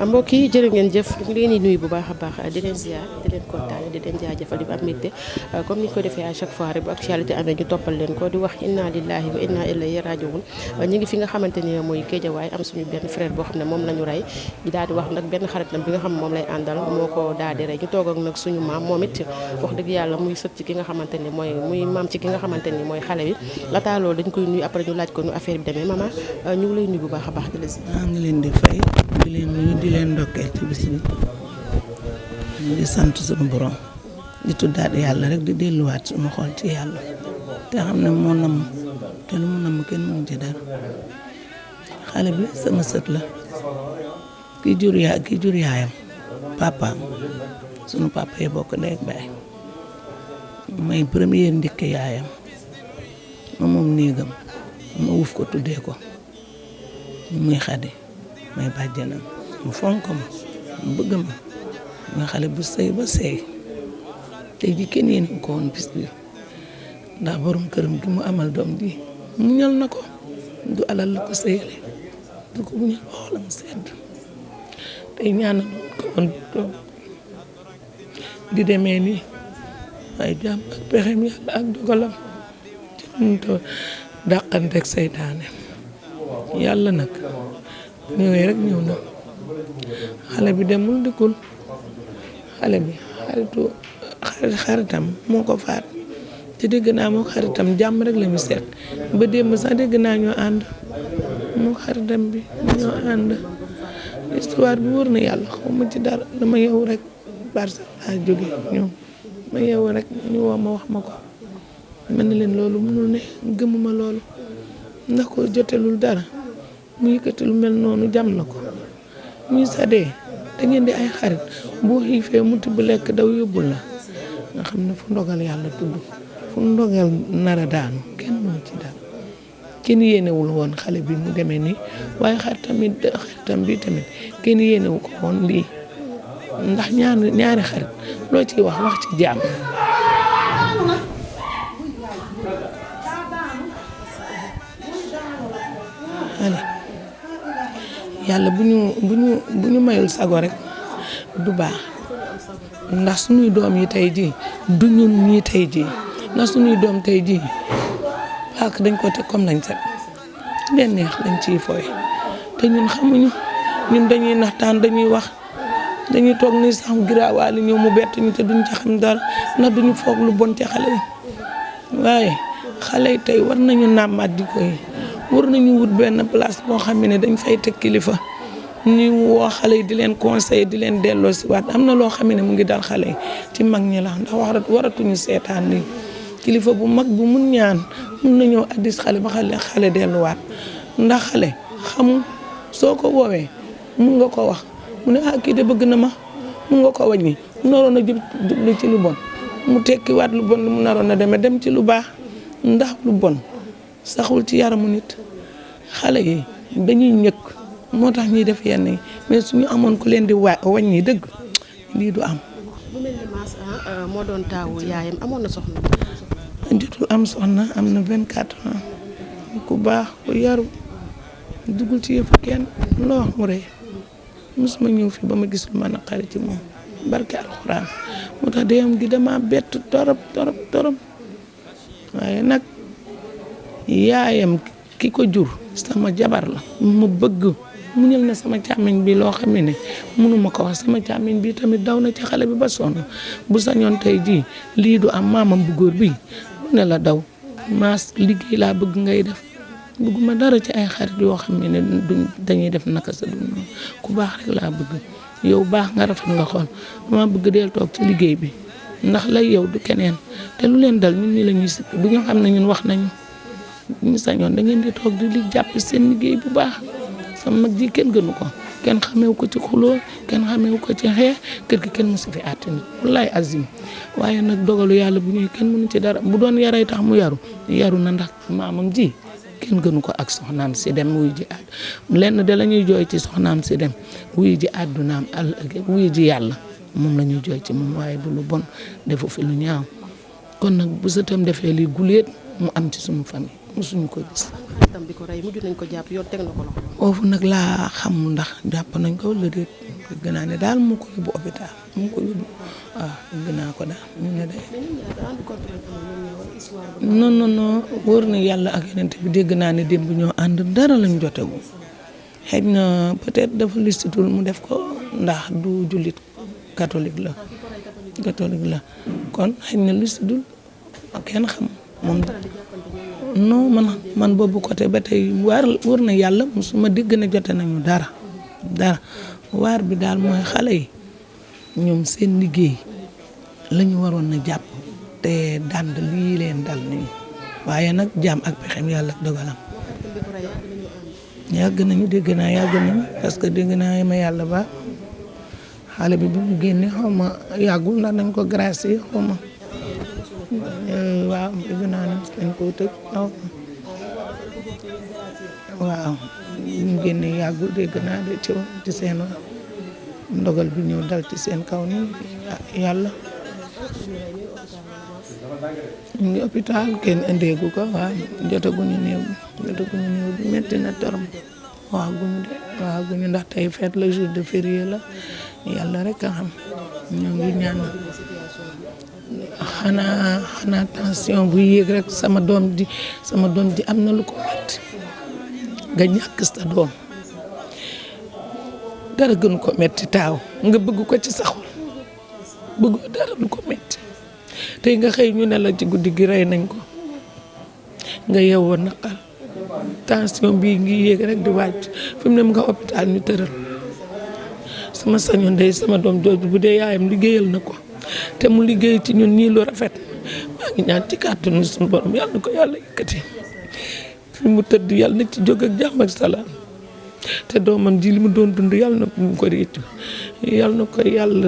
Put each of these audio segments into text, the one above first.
mbokk yi jërë ngeen jëf ñu ngi leen di nuyu bu baax a baax di leen ziar di leen kontaane di leen jaajëfal di am mbégte comme ni ñu ko defee à chaque fois rek bu actualité amee ñu toppal leen ko di wax inna lillahi wa inna ilayhi rajiun ñu ngi fi nga xamante ni mooy Géejawaay am suñu benn frère boo xam ne moom la ñu rey di daal di wax nag benn xaritam bi nga xam moom lay àndal moo ko daal di rey ñu toog ak nag suñu maam moom it wax dëgg yàlla muy sët ci ki nga xamante ni mooy muy maam ci ki nga xamante ni mooy xale bi laata loolu dañ koy nuyu après ñu laaj ko nu affaire bi demee maman ñu ngi lay nuyu bu baax a baax di la si maa ngi leen di fay di leen nuyu di leen ndokkeel ci bis bi di sant suñu borom di tuddaat yàlla rek di delluwaat suñu xol ci yàlla te xam ne moo nam te lu mu nam kenn mënu ci dara xale bi sama sët la kii jur yaayam papaam sunu papa yi bokk ndey ak baay may première ndikke yaayam moom néegam ma wuf ko tuddee ko muy Xadi may bàjjanam mu fonk ma mu bëgg ma muy xale bu sëy ba sëy tey ji kenn yéene ko woon bis bi ndax borom këram gi mu amal doom ji mu ñal na ko du alal la ko sëyale du ko bu ñal xoolam sedd tey ñaanal ko woon doom di demee nii waaye jàmm ak pexem yàlla ak dogalam ci mun to dàqanteeg seytaane yàlla nag ñëwee rek ñëw na xale bi demul dikkul xale bi xaritam moo ko faat te dégg naa moo xaritam jàmm rek la ñu seet ba démb sax dégg naa ñoo ànd moo xaritam bi ñoo ànd histoire bi wóor na yàlla xaw ma ci dara dama yeewu rek parce que laa jóge ñoom ma yeewu rek ñu woo ma wax ma ko mel na leen loolu mënul ne gëmuma loolu ndax ko jotelul dara mu yëkkati lu mel noonu jam na ko muy sadee da ngeen di ay xarit boo xiifee mu tibb lekk daw yóbbul la nga xam ne fu ndogal yàlla tudd fu ndogal nara daanu kenn mënu ci dara kenn yéenewul woon xale bi mu demee nii waaye xaritam bi tamit kenn yéenewu ko woon lii ndax ñaari xarit loo ciy wax ci jàmm yàlla bu ñu mayul sago rek du baax ndax suñuy doom yi tey jii du ñun ñii tey jii ndax suñuy doom tey jii paak dañ ko teg comme lañ set leen neex dañ ciy fooy te ñun xamuñu ñun dañuy naxtaan dañuy wax dañuy toog ni sax giraawaali ñëw mu bett ñu te duñ ci xam dara ndax duñu foog lu bon ci xale yi waaye xale yi tey war nañu nàmmaat di koy war nañu wut benn place boo xam ne dañ fay teg kilifa ñu woo xale yi di leen conseiller di leen delloo si waat am na loo xam ne mu ngi dal xale yi ci mag ñi la ndax waratuñu seetaan lii kilifa bu mag bu mun ñaan mun na ñëw addis xale ba xale delluwaat ndax xale xamul soo ko woowee mun nga ko wax mu ne kii de bëgg na ma mun nga ko wàññi mu naroon a jublu ci lu bon mu tekkiwaat lu bon lu mu naroon a dem ci lu baax ndax lu bon saxul ci yaramu nit xale yi dañuy ñëkk moo tax ñuy def yenn yi mais suñu amoon ku leen di wàññi dëgg lii du am. bu mel ni Mass moo doon taawu yaayam amoon na soxna. jotul am soxna am na 24 ans ku baax ku yaru dugul ci yëfu kenn loo mu rëy mosuma ñëw fi ba ma gis lu ma naqari ci moom barke alxuraan moo tax deyam gi dama bett torop waaye nag yaayam ki ko jur sama jabar la ma bëgg mu ñël na sama càmmiñ bi loo xam ne mënuma ko wax sama càmmiñ bi tamit daw na ci xale bi ba sonn bu sañoon tey jii lii du am maamam bu góor bi lu ne la daw Mass liggéey laa bëgg ngay def bëgguma dara ci ay xarit yoo xam ne dañuy def naka sa dund ku baax rek laa bëgg yow baax nga rafet nga xool dama bëgg deel toog ci liggéey bi ndax lay yow du keneen te lu leen dal ñun ñi la ñuy sikk bu ñu xam ne ñun wax nañu ñu sañoon da ngeen di toog di li jàpp seen liggéey bu baax sama mag ji kenn gënu ko kenn xamewu ko ci xuloo kenn xamewu ko ci xeex kër gi kenn mosu fi àtte nit wallaay azim waaye nag dogalu yàlla bu ñuy kenn mënu ci dara bu doon yaray tax mu yaru na ndax maamam ji kenn gënu ko ak soxnaam si dem wuy ji lenn de la ñuy jooy ci soxnaam si dem wuy ji àddunaam wuy ji yàlla moom la ñuy jooy ci moom waaye du lu bon defu fi lu ñaaw kon nag bu sa tam defee lii guléet mu am ci suñu famille mosuñu ko gis. tam bi ko rey mujj nañ ko jàpp yoon teg na ko loxo. foofu nag laa xam ndax jàpp nañ ko wala déet dégg naa ne daal mu ko yóbbu hôpital mu ko yóbbu waaw dégg naa ko daal ñu ne day non wóor na yàlla ak yeneen bi dégg naa ne démb ñoo ànd dara lañ jotegu xëy na peut-être dafa listitul mu def ko ndax du jullit catholique la kon xëy na listitul kenn xam moom non man boobu côté ba tey wóor na yàlla musuma dégg ne jote nañu dara waar bi daal mooy xale yi ñoom seen liggéey la ñu waroon na jàpp te dànd lii leen dal nii waaye nag jaam ak pexem yàlla ak dogalam yàgg nañu dégg nañu parce que dégg naa ma yàlla ba xale bi bu mu génne xaw ma yàggul ndax nañ ko gracier xaw ma waaw dégg naa ne dañ ko tëj waaw bu mu génne yàggul dégg naa de ci seen ndogal bi ñëw dal ci seen kaw ni yàlla ñu ngi hôpital kenn indeegu ko waaw jotaguñu néew bi metti na torop waxaguñu ndax tey fête le jour de férié la yàlla rek a xam ñoo ngi ñaan xanaa tension bu yéeg rek sama doom ji am na lu ko metti nga ñàkk sa doom dara gën ko metti taaw nga bëgg ko ci sa xol bëggoo dara lu ko metti tey nga xëy ñu ne la ci guddi gi rey nañ ko nga yeewoo naqar tension bii ngi yéeg rek di wàcc fi mu ne mu nga hôpital ñu tëral sama sañoon day sama doom jooju bu dee yaayam liggéeyal na ko te mu liggéey ci ñun nii lu rafet maa ngi ñaan ci kàttanu suñu borom yàlla na ko yàlla yëkkati fi mu tëdd yàlla na ci jóg ak jàmm ak salaam te doomam ji li mu doon dund yàlla na mu ko réccu yàlla na ko yàlla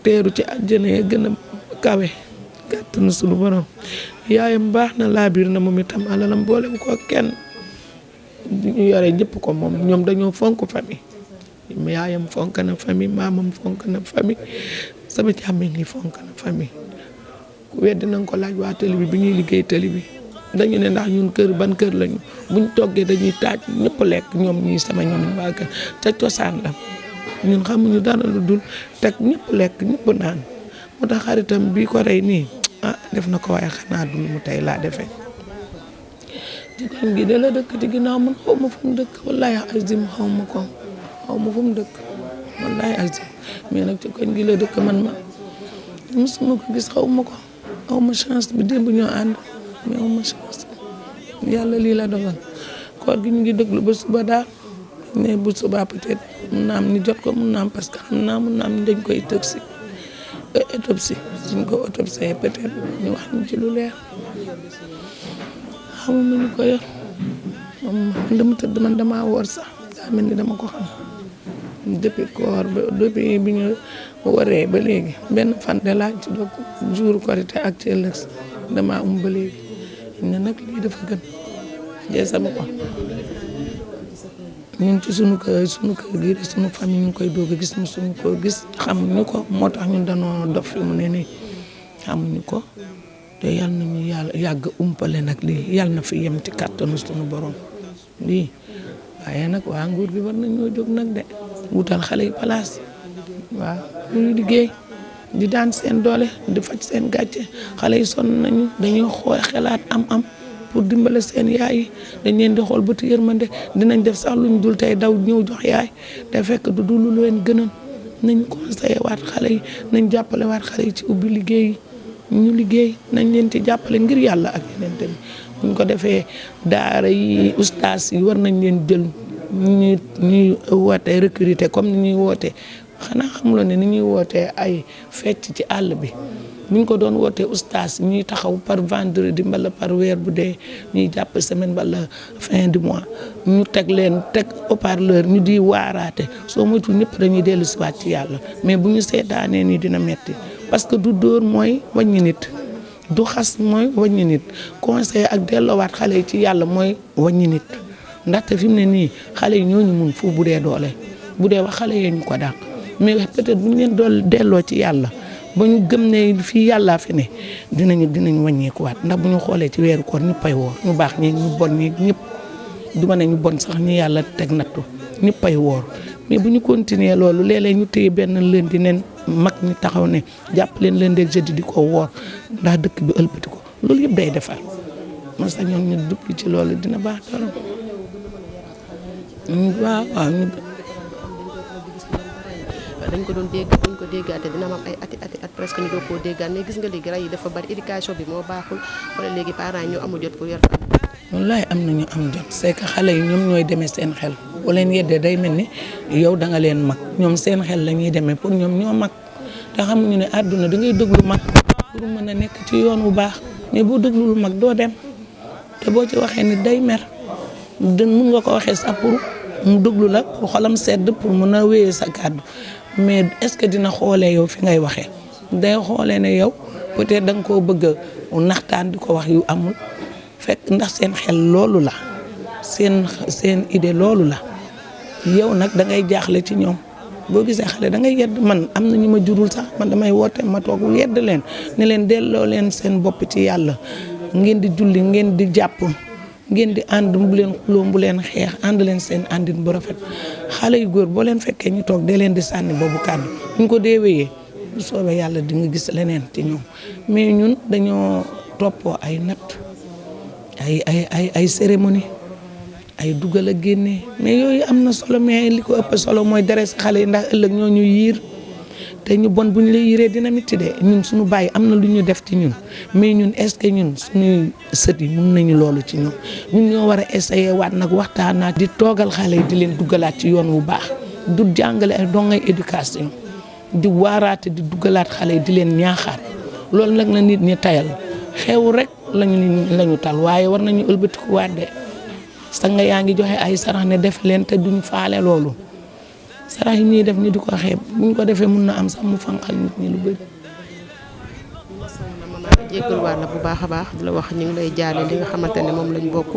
teeru ci àjjana ya gën a kawe kàttanu suñu borom yaayam baax na laabiir na moom itam alalam boolem ko kenn ñu yore ñëpp ko moom ñoom dañoo fonk famille yaayam fonk na famille maamam fonk na famille sama càmmiñ yi fonk na famille ku weddi na nga ko laaj waa télé bi ñuy liggéey télé bi dañu ne ndax ñun kër ban kër lañu buñ toggee dañuy taaj ñëpp lekk ñoom ñii sama ñoom waa kër ca cosaan la ñun xamuñu dara lu dul teg ñëpp lekk ñëpp naan moo tax xaritam bii ko rey nii def na ko waaye xanaa dul mu tey laa defee jigéen gi da la dëkk ci ginnaaw man xaw ma fu mu dëkk wallahi azim xaw ma fu mu dëkk wallahi azim mais nag ci koñ gi la dëkk man ma mosuma ko gis xaw ma chance bi démb ñoo ànd mais xaw ma chance yàlla lii la dogal koor gi ñu ngi déglu ba suba daal mais bu suba peut-être mun naa am ñu jot ko mun naa am parce que xam naa mun naa am dañ koy autopsie suñ ko autopsie peut-être ñu wax ñu ci lu leer xamuma ñu ko yor man dama tëdd man damaa woor sax daa mel ni dama ko xam depuis koor ba depuis bi ñu waree ba léegi benn fan de laaj ci doog jour korité ak ci ëllëg damaa ba léegi ne nag lii dafa gën jee sama ko ñun ci sunu kër gi de sunu famille ñu ngi koy doog a gis musuñu ko gis xamuñu ko moo tax ñun dañoo dof fi mu ne nii xamuñu ko te yal nañu yàlla yàgg umpale nag lii yal na fi yem ci kàttanu sunu borom lii waaye nag waa nguur gi war nañoo jóg nag de wutal xale yi place waaw ñu liggéey di daan seen doole di faj seen gàcce xale yi sonn nañu dañuy xool xelaat am pour dimbale seen yaay yi dañ leen di xool bëti yërmande dinañ def sax luñ dul tey daw ñëw jox yaay te fekk du dul lu leen gënal nañ conseillé waat xale yi nañ jàppale waat xale yi ci ubbi liggéey ñu liggéey nañ leen ci jàppale ngir yàlla ak yeneen tamit buñ ko defee daara yi ustaas yi war nañ leen jël ñuy woote recruter comme ni ñuy wootee xanaa xamuloo ne ni ñuy wootee ay fecc ci àll bi buñ ko doon wootee ustaas ñuy taxaw par vendredi mbala par weer bu dee ñuy jàpp semaine mbala fin du mois ñu teg haut-parleur ñu di waaraate soo moytuwul ñëpp dañuy dellu si waat ci yàlla mais bu ñu seetaanee nii dina metti parce que du dóor mooy wàññi nit du xas mooy wàññi nit conseil ak delloowaat xale yi ci yàlla mooy wàññi nit ndaxte fi mu ne nii xale yi ñooñu mun fu bu dee doole bu dee wax xale yee ñu ko dàq mais peut-être bu ñu leen dool delloo ci yàlla ba ñu gëm ne fii yàllaa fi ne dinañ wàññeekuwaat ndax bu ñu xoolee ci weeru koor ñëppay woor ñu baax ñi ñu bon ñi ñëpp du ma ne ñu bon sax ñi yàlla teg nattu ñëppay woor mais bu ñu continuer loolu léeg-léeg ñu téye benn lundi nen mag ñi taxaw ne jàpp leen lundi ak jeudi di ko woor ndax dëkk bi ëlbati ko loolu yëpp day defar man sax ñoom ñu duppi ci loolu dina baax torop waaw dañ ko doon dégg buñ ko déggaate dina am ay ati at presque ñu doo koo déggaat mais gis nga léegi rey yi dafa bari éducation bi moo baaxul wala léegi parents yi ñoo amul jot pour yor fa. wallaay am na ñu am jot c'est que xale yi ñoom ñooy demee seen xel boo leen yeddee day mel ni yow da nga leen mag ñoom seen xel la ñuy demee pour ñoom ñoo mag te xamuñu ne àdduna da ngay déglu mag pour mën a nekk ci yoon wu baax mais boo déglul mag doo dem te boo ci waxee nit day mer mun nga ko waxee sax pour mu déglu la pour xolam sedd pour mën a wéyee sa kàddu mais est-ce que dina xoolee yow fi ngay waxee day xoolee ne yow peut-être da nga koo bëgg a naxtaan di ko wax yu amul fekk ndax seen xel loolu la seen idée loolu la yow nag da ngay jaaxle ci ñoom boo gisee xale da ngay yedd man am na ñu ma jurul sax man damay woote ma toog yedd leen ne leen delloo leen seen bopp ci yàlla ngeen di julli ngeen di jàpp ngeen di ànd bu leen xuloo bu leen xeex ànd leen seen àndin bu rafet xale yu góor boo leen fekkee ñu toog dee leen di sànni boobu kàddu ñu ko dee wéyee bu soobee yàlla di nga gis leneen ci ñoom mais ñun dañoo toppoo ay natt ay cérémonie ay dugal a génne mais yooyu am na solo mais li ko ëpp solo mooy dere si xale yi ndax ëllëg ñoo ñu yiir te ñu bon bu ñu la yiiree dina mitti de ñun suñu bàyyi am na lu ñu def ci ñun mais ñun est-ce que ñun suñuy sët yi mun nañu loolu ci ñun ñoo war a essayer waat nag waxtaanaat di toogal xale yi di leen duggalaat ci yoon wu baax du jàngale ay dongay éducation di waaraate di duggalaat xale yi di leen ñaaxaat loolu nag la nit ñi tayal xew rek lañu tal waaye war nañu ëlbatiku waat de sax nga yaa ngi joxe ay sarax ne def leen te duñ faale loolu sarax yi ñuy def ñu di ko xeeb buñ ko defee mun na am sax mu fanqal nit ñi lu bëri. jéggal waat la bu baax a baax di la wax ñu ngi lay jaale li nga xamante ne moom lañ bokk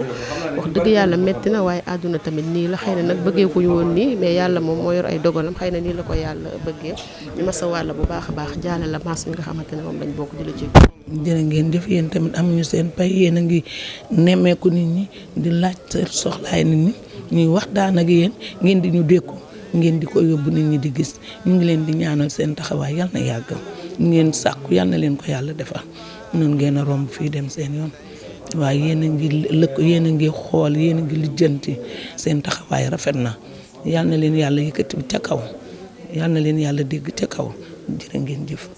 wax dëgg yàlla metti na waaye àdduna tamit nii la xëy na nag bëggee ko ñu woon nii mais yàlla moom moo yor ay dogalam xëy na nii la ko yàlla bëggee ñu masa waat la bu baax a baax jaale la maas mi nga xamante ne moom lañ bokk di la jégg. jërë ngeen jëf yéen tamit amuñu seen pay yéen a ngi nemmeeku nit ñi di laaj seen soxlaay nit ñi ñuy waxtaan ak yéen ngeen di ñu dékku ngeen di ko yóbbu nit ñi di gis ñu ngi leen di ñaanal seen taxawaay yal na yàgg ngeen sàkku yal na leen ko yàlla defal noonu ngeen a romb fii dem seen yoon waaye yéen a ngi yéen a ngi xool yéen a ngi lijjanti seen taxawaay rafet na yal na leen yàlla yëkkati ca kaw yal na leen yàlla dégg ca kaw jërë ngeen jëf.